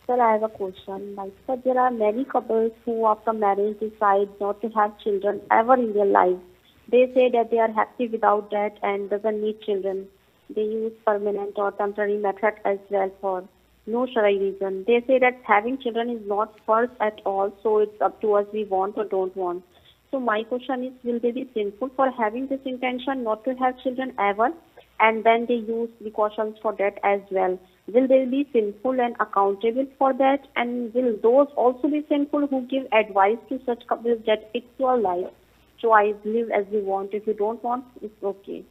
Sir, I have a question. Like, sir, there are many couples who, after marriage, decide not to have children ever in their life. They say that they are happy without that and doesn't need children. They use permanent or temporary method as well for no Shariah reason. They say that having children is not first at all, so it's up to us we want or don't want. So my question is, will they be sinful for having this intention not to have children ever? And then they use precautions for that as well. Will they be sinful and accountable for that? And will those also be sinful who give advice to such couples that it's your life, choice, live as you want. If you don't want, it's okay.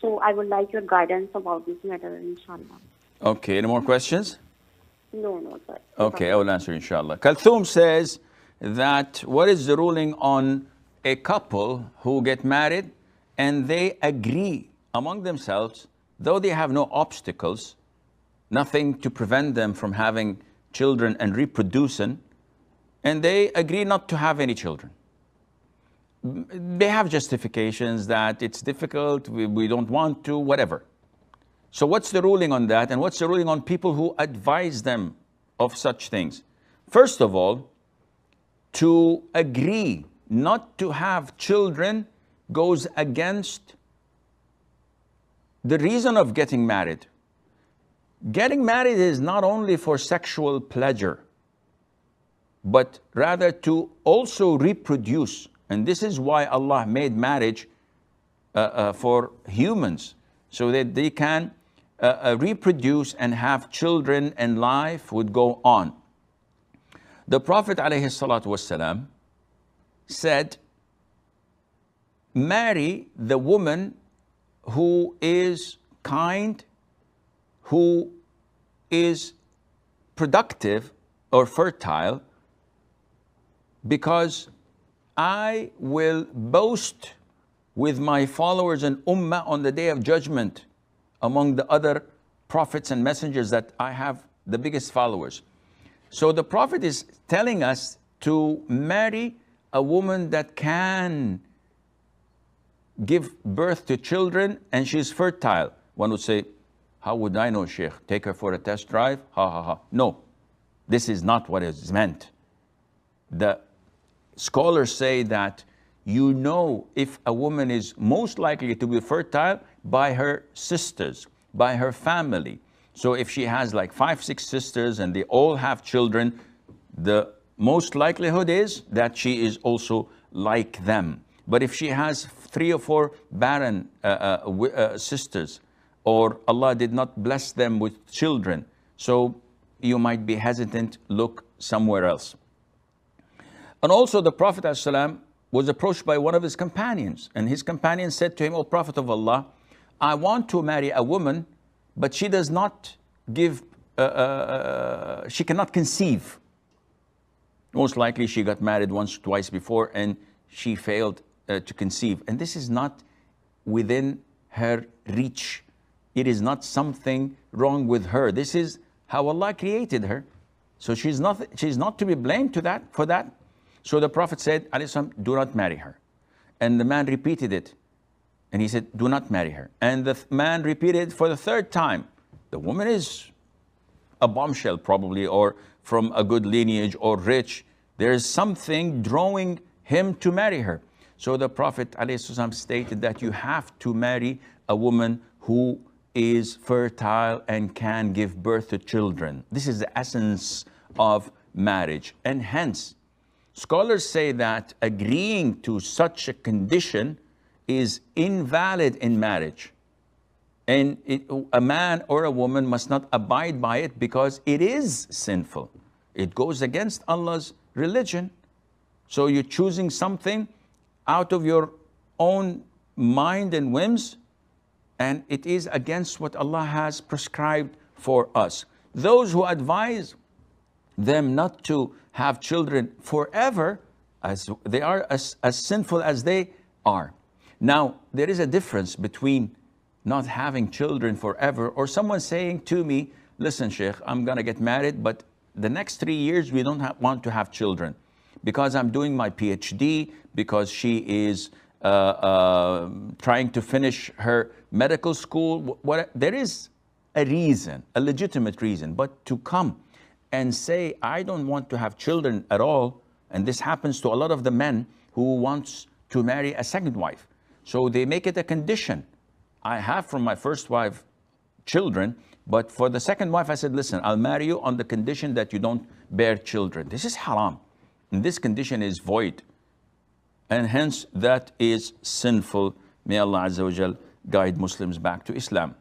So I would like your guidance about this matter, inshallah. Okay, any more questions? No, sir. Okay, I will answer inshallah. Kalthum says that what is the ruling on a couple who get married and they agree among themselves, though they have no obstacles, nothing to prevent them from having children and reproducing, and they agree not to have any children. They have justifications that it's difficult, we don't want to, whatever. So what's the ruling on that? And what's the ruling on people who advise them of such things? First of all, to agree not to have children goes against the reason of getting married. Getting married is not only for sexual pleasure, but rather to also reproduce. And this is why Allah made marriage for humans, so that they can reproduce and have children and life would go on. The Prophet ﷺ said, marry the woman who is kind, who is productive or fertile, because I will boast with my followers and ummah on the day of judgment among the other prophets and messengers that I have the biggest followers. So the Prophet is telling us to marry a woman that can give birth to children and she's fertile. One would say, how would I know, Sheikh? Take her for a test drive? Ha ha ha. No, this is not what is meant. The scholars say that you know if a woman is most likely to be fertile by her sisters, by her family. So if she has like 5, 6 sisters and they all have children, the most likelihood is that she is also like them. But if she has 3 or 4 barren sisters, or Allah did not bless them with children, so you might be hesitant, look somewhere else. And also the Prophet ﷺ was approached by one of his companions, and his companion said to him, O Prophet of Allah, I want to marry a woman, but she does not give, she cannot conceive. Most likely she got married once or twice before and she failed to conceive. And this is not within her reach. It is not something wrong with her. This is how Allah created her. So she's not to be blamed for that. So the Prophet said, do not marry her. And the man repeated it. And he said, do not marry her. And the man repeated it for the 3rd time. The woman is a bombshell probably, or from a good lineage, or rich. There is something drawing him to marry her. So the Prophet ﷺ stated that you have to marry a woman who is fertile and can give birth to children. This is the essence of marriage. And hence, scholars say that agreeing to such a condition is invalid in marriage. And a man or a woman must not abide by it because it is sinful. It goes against Allah's religion. So you're choosing something out of your own mind and whims, and it is against what Allah has prescribed for us. Those who advise them not to have children forever, as they are as sinful as they are. Now, there is a difference between not having children forever or someone saying to me, listen, Sheikh, I'm going to get married, but the next 3 years we don't want to have children because I'm doing my PhD, because she is trying to finish her medical school. There is a reason, a legitimate reason, but to come and say, I don't want to have children at all. And this happens to a lot of the men who wants to marry a second wife. So they make it a condition. I have from my first wife children, but for the second wife, I said, listen, I'll marry you on the condition that you don't bear children. This is haram. And this condition is void. And hence, that is sinful. May Allah Azza wa Jal guide Muslims back to Islam.